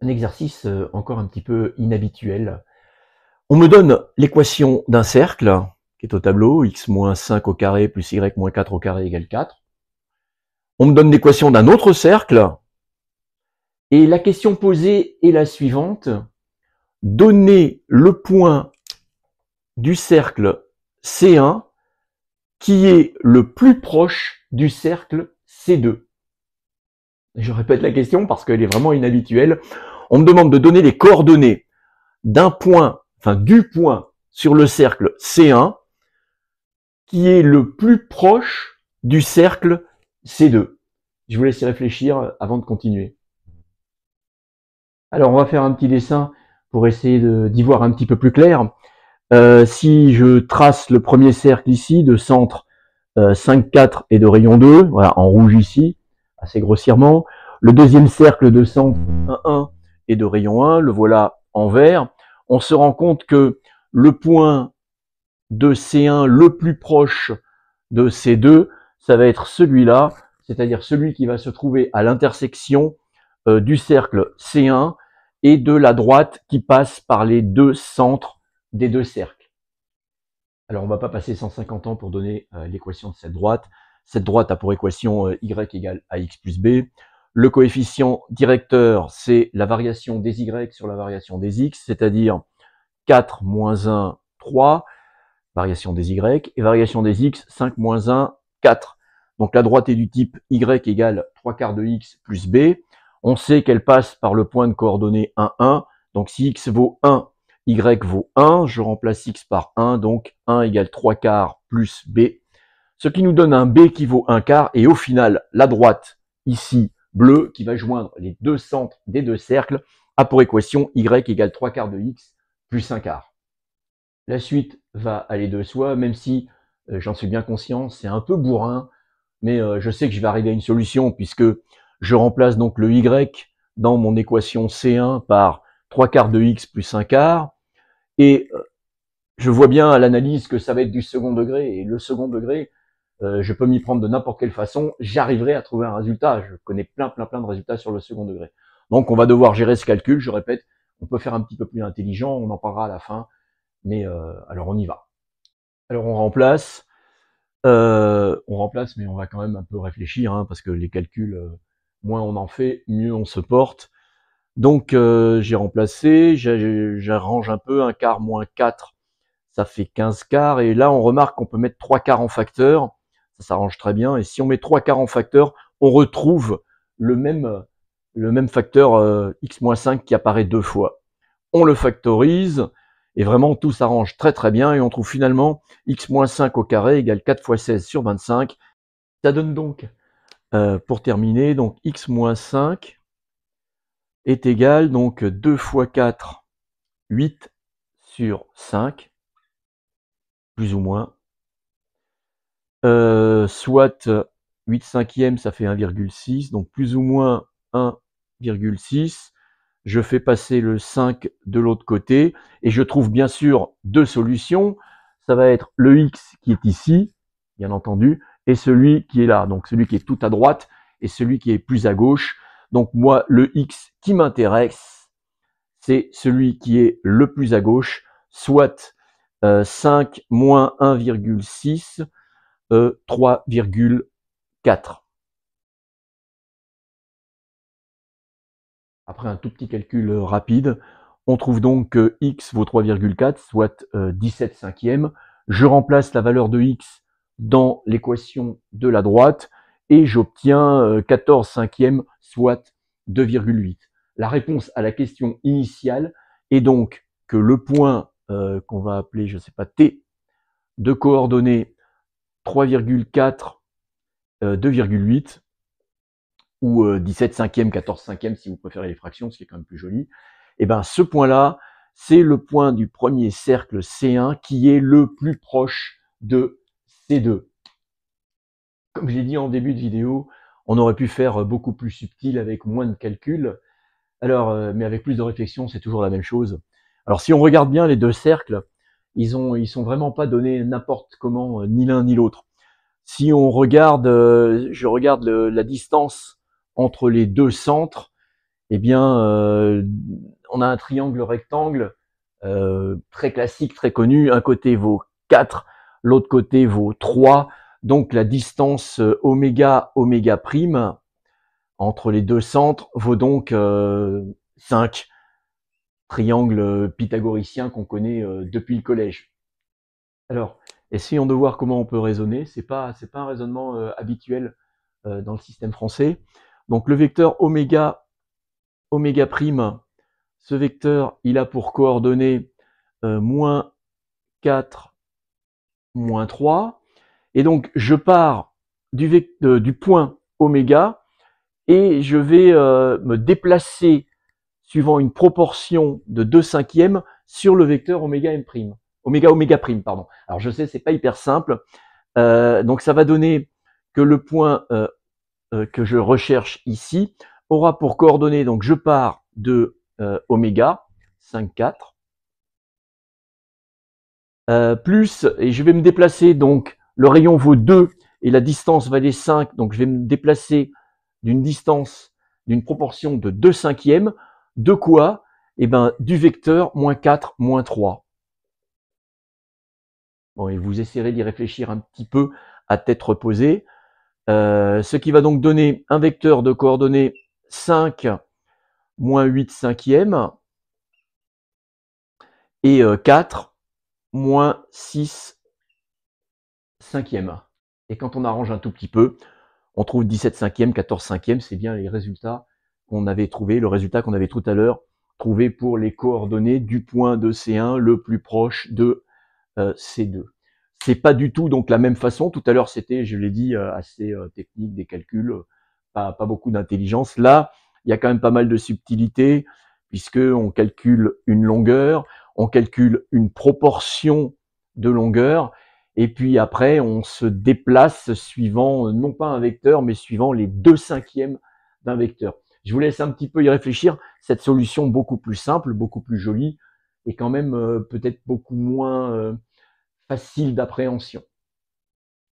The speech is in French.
Un exercice encore un petit peu inhabituel. On me donne l'équation d'un cercle, qui est au tableau, x moins 5 au carré plus y moins 4 au carré égale 4. On me donne l'équation d'un autre cercle, et la question posée est la suivante. Donnez le point du cercle C1 qui est le plus proche du cercle C2. Je répète la question parce qu'elle est vraiment inhabituelle. On me demande de donner les coordonnées d'un point, enfin du point sur le cercle C1 qui est le plus proche du cercle C2. Je vous laisse y réfléchir avant de continuer. Alors, on va faire un petit dessin pour essayer d'y voir un petit peu plus clair. Si je trace le premier cercle ici, de centre 5, 4 et de rayon 2, voilà, en rouge ici, assez grossièrement. Le deuxième cercle de centre 1, 1 et de rayon 1, le voilà en vert. On se rend compte que le point de C1 le plus proche de C2, ça va être celui-là, c'est-à-dire celui qui va se trouver à l'intersection du cercle C1 et de la droite qui passe par les deux centres des deux cercles. Alors, on ne va pas passer 150 ans pour donner l'équation de cette droite. Cette droite a pour équation y égale ax plus b. Le coefficient directeur, c'est la variation des y sur la variation des x, c'est-à-dire 4 moins 1, 3, variation des y, et variation des x, 5 moins 1, 4. Donc la droite est du type y égale 3 quarts de x plus b. On sait qu'elle passe par le point de coordonnées 1, 1. Donc si x vaut 1, y vaut 1. Je remplace x par 1, donc 1 égale 3 quarts plus b. Ce qui nous donne un b qui vaut 1 quart. Et au final, la droite, ici, bleue, qui va joindre les deux centres des deux cercles, a pour équation y égale 3 quarts de x plus 1 quart. La suite va aller de soi, même si j'en suis bien conscient, c'est un peu bourrin, mais je sais que je vais arriver à une solution puisque je remplace donc le y dans mon équation C1 par 3 quarts de x plus 1 quart, et je vois bien à l'analyse que ça va être du second degré, et le second degré, je peux m'y prendre de n'importe quelle façon, j'arriverai à trouver un résultat. Je connais plein de résultats sur le second degré. Donc on va devoir gérer ce calcul, je répète, on peut faire un petit peu plus intelligent, on en parlera à la fin, mais alors on y va. Alors on remplace, mais on va quand même un peu réfléchir, hein, parce que les calculs, moins on en fait, mieux on se porte. Donc j'ai remplacé, j'arrange un peu, 1 quart moins 4, ça fait 15 quarts, et là on remarque qu'on peut mettre 3 quarts en facteur, ça s'arrange très bien, et si on met 3 quarts en facteur, on retrouve le même facteur x moins 5 qui apparaît deux fois. On le factorise, et vraiment tout s'arrange très bien, et on trouve finalement x moins 5 au carré égale 4 fois 16 sur 25. Ça donne donc, pour terminer, donc x moins 5 est égal donc 2 fois 4, 8 sur 5, plus ou moins, soit 8 cinquièmes, ça fait 1,6, donc plus ou moins 1,6. Je fais passer le 5 de l'autre côté, et je trouve bien sûr deux solutions. Ça va être le x qui est ici, bien entendu, et celui qui est là, donc celui qui est tout à droite, et celui qui est plus à gauche. Donc moi, le x qui m'intéresse, c'est celui qui est le plus à gauche, soit 5 moins 1,6, 3,4. Après un tout petit calcul rapide, on trouve donc que x vaut 3,4, soit 17 cinquièmes. Je remplace la valeur de x dans l'équation de la droite et j'obtiens 14 cinquièmes, soit 2,8. La réponse à la question initiale est donc que le point qu'on va appeler, je ne sais pas, t, de coordonnées 3,4, 2,8, ou 17 cinquièmes, 14 cinquièmes si vous préférez les fractions, ce qui est quand même plus joli, et ben ce point-là, c'est le point du premier cercle C1 qui est le plus proche de C2. Comme j'ai dit en début de vidéo, on aurait pu faire beaucoup plus subtil avec moins de calculs, alors, mais avec plus de réflexion, c'est toujours la même chose. Alors si on regarde bien les deux cercles, ils sont vraiment pas donnés n'importe comment, ni l'un ni l'autre. Si on regarde, je regarde la distance entre les deux centres, eh bien, on a un triangle rectangle très classique, très connu. Un côté vaut 4, l'autre côté vaut 3. Donc la distance oméga, oméga prime entre les deux centres vaut donc 5. Triangle pythagoricien qu'on connaît depuis le collège. Alors, essayons de voir comment on peut raisonner. C'est pas un raisonnement habituel dans le système français. Donc le vecteur oméga, oméga prime, ce vecteur, il a pour coordonnées moins 4, moins 3. Et donc, je pars du point oméga et je vais me déplacer suivant une proportion de 2/5 sur le vecteur oméga m prime. Oméga oméga prime, pardon. Alors je sais, c'est pas hyper simple. Donc ça va donner que le point que je recherche ici aura pour coordonnées, donc je pars de oméga, 5, 4, plus, et je vais me déplacer, donc le rayon vaut 2 et la distance valait 5, donc je vais me déplacer d'une distance, d'une proportion de 2/5. De quoi? Eh ben, du vecteur moins 4, moins 3. Bon, et vous essayerez d'y réfléchir un petit peu à tête reposée. Ce qui va donc donner un vecteur de coordonnées 5, moins 8/5 et 4, moins 6/5. Et quand on arrange un tout petit peu, on trouve 17/5, 14/5, c'est bien les résultats qu'on avait trouvés, le résultat qu'on avait tout à l'heure trouvé pour les coordonnées du point de C1 le plus proche de C2. C'est pas du tout donc la même façon. Tout à l'heure, c'était, je l'ai dit, assez technique, des calculs, pas beaucoup d'intelligence. Là, il y a quand même pas mal de subtilité, puisque on calcule une longueur, on calcule une proportion de longueur, et puis après, on se déplace suivant, non pas un vecteur, mais suivant les 2/5 d'un vecteur. Je vous laisse un petit peu y réfléchir. Cette solution beaucoup plus simple, beaucoup plus jolie, et quand même peut-être beaucoup moins facile d'appréhension.